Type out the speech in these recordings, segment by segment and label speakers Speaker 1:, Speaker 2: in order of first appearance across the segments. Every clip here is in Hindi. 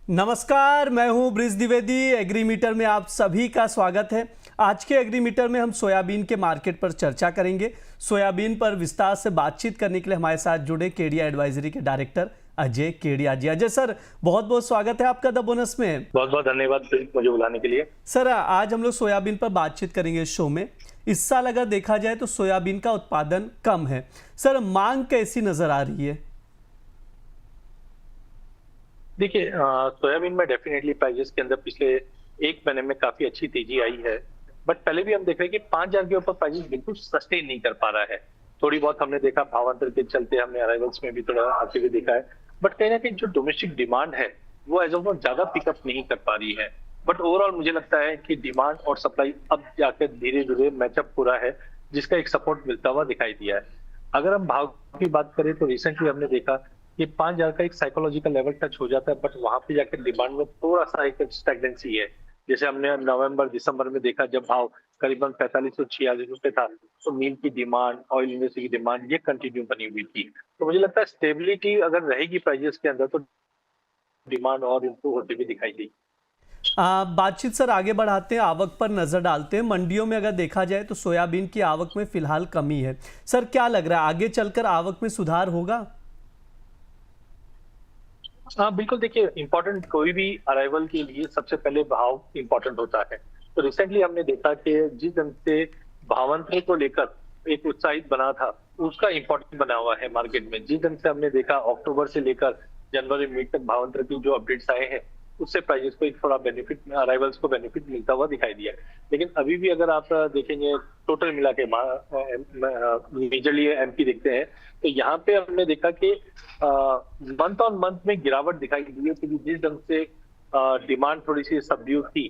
Speaker 1: नमस्कार, मैं हूं ब्रिज द्विवेदी। एग्रीमीटर में आप सभी का स्वागत है। आज के एग्रीमीटर में हम सोयाबीन के मार्केट पर चर्चा करेंगे। सोयाबीन पर विस्तार से बातचीत करने के लिए हमारे साथ जुड़े केडिया एडवाइजरी के डायरेक्टर अजय केडिया जी। अजय सर, बहुत बहुत स्वागत है आपका द बोनस में।
Speaker 2: बहुत बहुत धन्यवाद मुझे बुलाने के लिए।
Speaker 1: सर, आज हम लोग सोयाबीन पर बातचीत करेंगे इस शो में। इस साल अगर देखा जाए तो सोयाबीन का उत्पादन कम है। सर, मांग कैसी नजर आ रही है?
Speaker 2: देखिए, सोयाबीन में डेफिनेटली प्राइजेस के अंदर पिछले एक महीने में काफी अच्छी तेजी आई है। बट पहले भी हम देख रहे हैं कि 5,000 के ऊपर प्राइजेस बिल्कुल सस्टेन नहीं कर पा रहा है। थोड़ी बहुत हमने देखा भावांतर के चलते, हमने अराइवल्स में भी थोड़ा आते हुए देखा है। बट कहीं ना कहीं जो डोमेस्टिक डिमांड है वो एज ऑफ नाउ ज्यादा पिकअप नहीं कर पा रही है। बट ओवरऑल मुझे लगता है कि डिमांड और सप्लाई अब जाकर धीरे धीरे मैचअप हो रहा है, जिसका एक सपोर्ट मिलता हुआ दिखाई दिया है। अगर हम भाव की बात करें तो रिसेंटली हमने देखा कि 5,000 का एक साइकोलॉजिकल लेवल टच हो जाता है, बट वहां पे जाकर डिमांड में थोड़ा सा एक स्टैग्नेंसी है। जैसे हमने नवंबर दिसंबर में देखा, जब भाव करीबन 45 से 46 रुपए था, तो मील की डिमांड, ऑयल इंडस्ट्री की डिमांड ये कंटिन्यू बनी हुई थी। तो मुझे लगता है स्टेबिलिटी अगर रहेगी प्राइजेस के अंदर तो डिमांड और इम्प्रूव होती हुई दिखाई देगी।
Speaker 1: बातचीत सर आगे बढ़ाते हैं, आवक पर नजर डालते हैं। मंडियों में अगर देखा जाए तो सोयाबीन की आवक में फिलहाल कमी है। सर, क्या लग रहा है आगे चलकर आवक में सुधार होगा?
Speaker 2: हाँ बिल्कुल, देखिए इंपॉर्टेंट कोई भी अराइवल के लिए सबसे पहले भाव इंपॉर्टेंट होता है। तो रिसेंटली हमने देखा कि जिस ढंग से भावांतर को लेकर एक उत्साहित बना था, उसका इंपॉर्टेंट बना हुआ है मार्केट में। जिस ढंग से हमने देखा अक्टूबर से लेकर जनवरी मिड तक भावांतर की जो अपडेट्स आए हैं, उससे प्राइजेस को एक थोड़ा बेनिफिट, अराइवल्स को बेनिफिट मिलता हुआ दिखाई दिया है। लेकिन अभी भी अगर आप देखेंगे टोटल मिला के मेजरली एमपी देखते हैं, तो यहाँ पे हमने देखा कि मंथ ऑन मंथ में गिरावट दिखाई दी है, क्योंकि जिस ढंग से डिमांड थोड़ी सी सबड्यूड थी,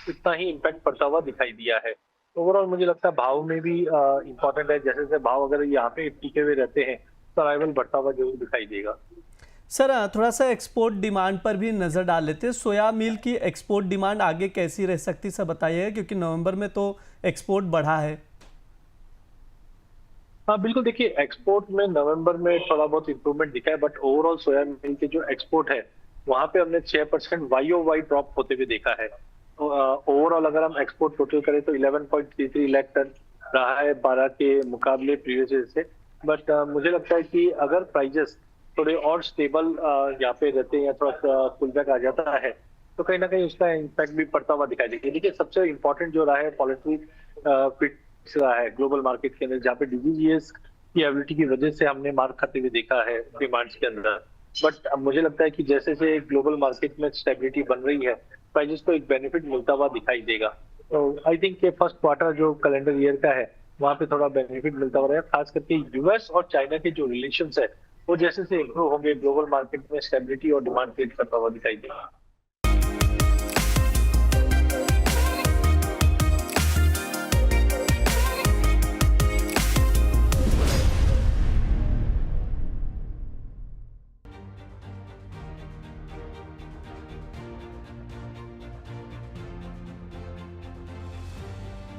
Speaker 2: उतना ही इम्पैक्ट पड़ता हुआ दिखाई दिया है। ओवरऑल मुझे लगता है भाव में भी इंपॉर्टेंट है। जैसे जैसे भाव अगर यहाँ पे टिके हुए रहते हैं तो अराइवल बढ़ता हुआ जरूर दिखाई देगा।
Speaker 1: सर, थोड़ा सा एक्सपोर्ट डिमांड पर भी नजर डाल लेते हैं। सोया मिल की एक्सपोर्ट डिमांड आगे कैसी रह सकती है, सब बताइएगा, क्योंकि नवंबर में तो एक्सपोर्ट बढ़ा है।
Speaker 2: हाँ बिल्कुल, देखिए एक्सपोर्ट में नवंबर में थोड़ा बहुत इंप्रूवमेंट दिखा है, बट ओवरऑल सोया मिल के जो एक्सपोर्ट है वहां पे हमने 6% YOY ड्रॉप होते हुए देखा है। ओवरऑल अगर हम एक्सपोर्ट टोटल करें तो 11.33 लाख टन रहा है 12 के मुकाबले प्रीवियस ईयर से। बट मुझे लगता है कि अगर प्राइजेस थोड़े और स्टेबल यहाँ पे रहते हैं या थोड़ा सा पुल बैक आ जाता है, तो कहीं ना कहीं उसका इम्पैक्ट भी पड़ता हुआ दिखाई देगा। देखिए सबसे इम्पोर्टेंट जो रहा है पॉलिसी रहा है ग्लोबल मार्केट के अंदर, जहाँ पे डीजीजीएस की एबिलिटी की वजह से हमने मार्क खाते हुए देखा है डिमांड्स के अंदर। बट अब मुझे लगता है कि जैसे जैसे ग्लोबल मार्केट में स्टेबिलिटी बन रही है, प्राइजेस को एक बेनिफिट मिलता हुआ दिखाई देगा। तो आई थिंक कि फर्स्ट क्वार्टर जो कैलेंडर ईयर का है वहां पे थोड़ा बेनिफिट मिलता हुआ रहेगा। खास करके यूएस और चाइना के जो रिलेशंस है वो जैसे से इम्प्रूव होंगे, ग्लोबल मार्केट में स्टेबिलिटी और डिमांड क्रिएट करता हुआ दिखाई देगा।